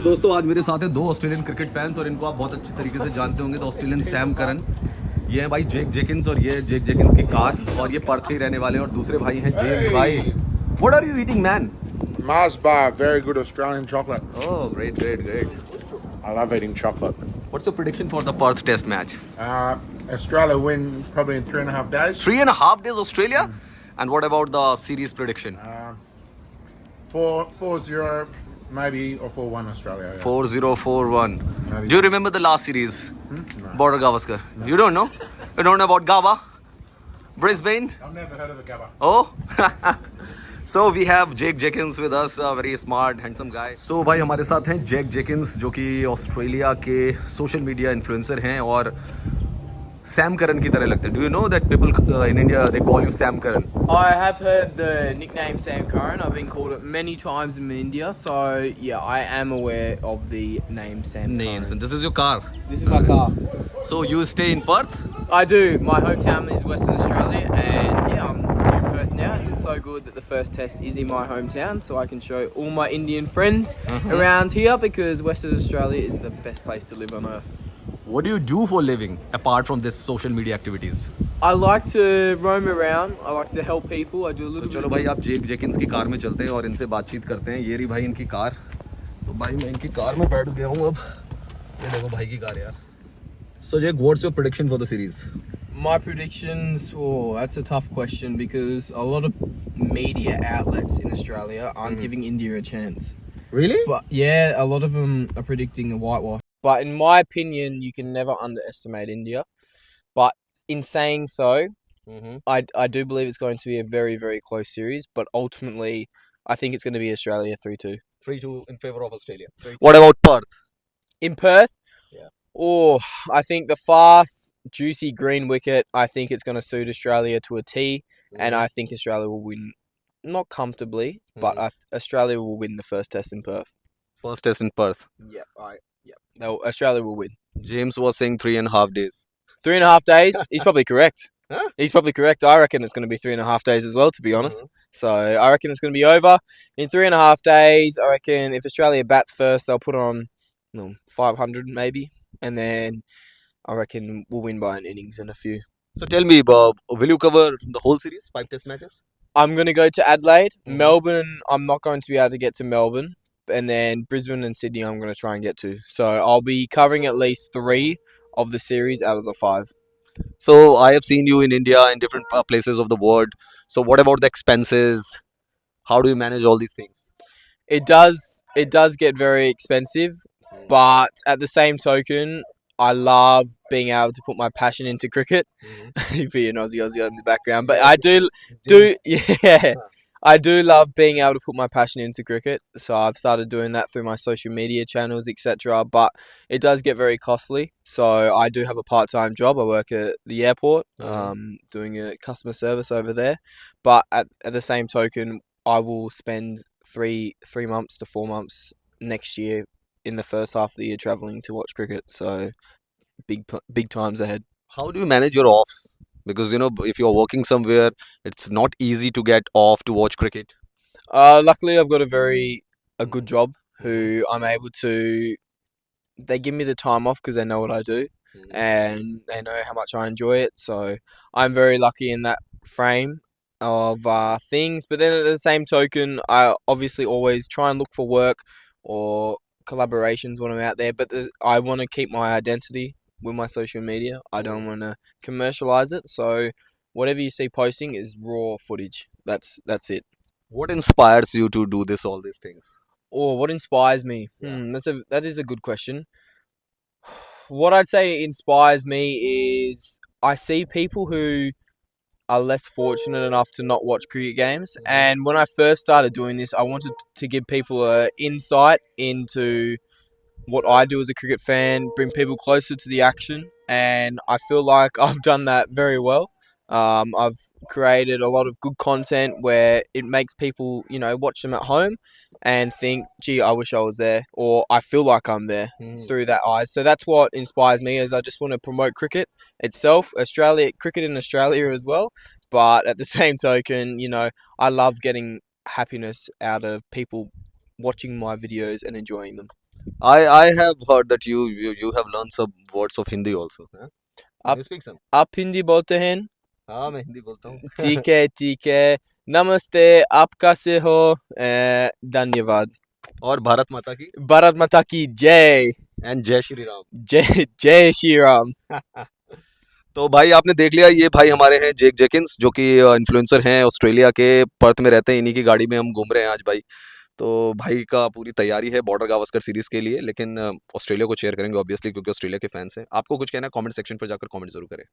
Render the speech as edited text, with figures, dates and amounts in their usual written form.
दोस्तों आज मेरे साथ हैं दो ऑस्ट्रेलियन क्रिकेट फैंस और इनको आप बहुत अच्छी तरीके से जानते होंगे। तो ऑस्ट्रेलियन सैम करन, ये है भाई जेक जेकिंस और ये है जेक जेकिंस की कार और ये पर्थ के ही रहने वाले हैं। और दूसरे भाई हैं जेम्स भाई। What are you eating man? Mars bar, very good Australian chocolate. Oh, great, great, great. I love eating chocolate. What's your prediction for the Perth Test match? Australia win probably in 3.5 days. 3.5 days Australia? And what about the series prediction? 4-0 maybe or 4-1 Australia. Yeah. 4-0-4-1. Maybe. Do you remember the last series? No. Border Gavaskar. No. You don't know? You don't know about Gava? Brisbane? I've never heard of the Gava. Oh? So we have Jake Jeakings with us, a very smart, handsome guy. So भाई हमारे साथ हैं Jack जेकिंस जो कि Australia के social media influencer हैं और Sam Curran की तरह लगते हैं. Do you know that people in India they call you Sam Curran? I have heard the nickname Sam Curran. I've been called it many times in India, so yeah, I am aware of the name Sam Names. Curran. And this is your car. This is my car. So you stay in Perth? I do. My hometown is Western Australia, and yeah, I'm here in Perth now. And it's so good that the first test is in my hometown, so I can show all my Indian friends around here because Western Australia is the best place to live on earth. What do you do for living apart from this social media activities? I like to roam around. I like to help people. I do a little तो चलो bit. भाई आप जेक जेकिंस की car में चलते हैं और इनसे बातचीत करते हैं. ये रही भाई इनकी कार. तो भाई मैं इनकी कार में बैठ गया हूँ अब. ये देखो भाई की कार यार. So Jake, what's your prediction for the series? My predictions, that's a tough question because a lot of media outlets in Australia aren't giving India a chance. Really? But yeah, a lot of them are predicting a whitewash. But in my opinion, you can never underestimate India. But in saying so, I do believe it's going to be a very, very close series. But ultimately, I think it's going to be Australia 3-2. 3-2 in favor of Australia. 3-2. What about Perth? In Perth? Yeah. Oh, I think the fast, juicy green wicket, I think it's going to suit Australia to a T. And I think Australia will win, not comfortably, but Australia will win the first test in Perth. First test in Perth. Australia will win. James was saying 3.5 days. 3.5 days, he's probably correct. Huh? He's probably correct. I reckon it's going to be 3.5 days as well, to be honest. So I reckon it's going to be over in 3.5 days. I reckon if Australia bats first, they'll put on 500 maybe. And then I reckon we'll win by an innings and a few. So tell me, Bob, will you cover the whole series, 5 test matches? I'm going to go to Adelaide. Melbourne, I'm not going to be able to get to Melbourne. And then Brisbane and Sydney, I'm going to try and get to. So I'll be covering at least 3 of the series out of the 5. So I have seen you in India in different places of the world. So what about the expenses? How do you manage all these things? It does get very expensive, but at the same token, I love being able to put my passion into cricket. You be an Aussie in the background, but I do I do love being able to put my passion into cricket. So I've started doing that through my social media channels, etc. But it does get very costly. So I do have a part-time job. I work at the airport, doing a customer service over there. But at the same token, I will spend 3 months to 4 months next year in the first half of the year traveling to watch cricket. So big times ahead. How do you manage your offs? Because if you're working somewhere, it's not easy to get off to watch cricket. Luckily, I've got a good job who I'm able to. They give me the time off because they know what I do and they know how much I enjoy it. So I'm very lucky in that frame of things. But then at the same token, I obviously always try and look for work or collaborations when I'm out there. But I want to keep my identity with my social media. I don't want to commercialize it. So whatever you see posting is raw footage. That's it. What inspires you to do all these things? Or what inspires me? That is a good question. What I'd say inspires me is I see people who are less fortunate enough to not watch cricket games. And when I first started doing this, I wanted to give people an insight into what I do as a cricket fan, bring people closer to the action, and I feel like I've done that very well. I've created a lot of good content where it makes people, watch them at home and think, gee, I wish I was there, or I feel like I'm there through that eyes. So that's what inspires me, is I just want to promote cricket itself, cricket in Australia as well. But at the same token, I love getting happiness out of people watching my videos and enjoying them. I have heard that you have learned some words of Hindi also. Huh? Can आप you speak some? आप हिंदी बोलते हैं? हाँ मैं हिंदी बोलता हूँ. ठीक है, ठीक है। नमस्ते, आप कैसे हो? धन्यवाद। और भारत माता की भारत माता की जय। एंड जय श्री राम. जय जय श्री राम। तो भाई आपने देख लिया, ये भाई हमारे हैं जेक जेकिंस, जो कि इन्फ्लुएंसर हैं, ऑस्ट्रेलिया के पर्थ में रहते हैं. इन्हीं की गाड़ी में हम घूम रहे हैं आज भाई. तो भाई का पूरी तैयारी है बॉर्डर गावस्कर सीरीज के लिए, लेकिन ऑस्ट्रेलिया को शेयर करेंगे ऑब्वियसली, क्योंकि ऑस्ट्रेलिया के फैंस हैं. आपको कुछ कहना है कमेंट सेक्शन पर जाकर कमेंट जरूर करें.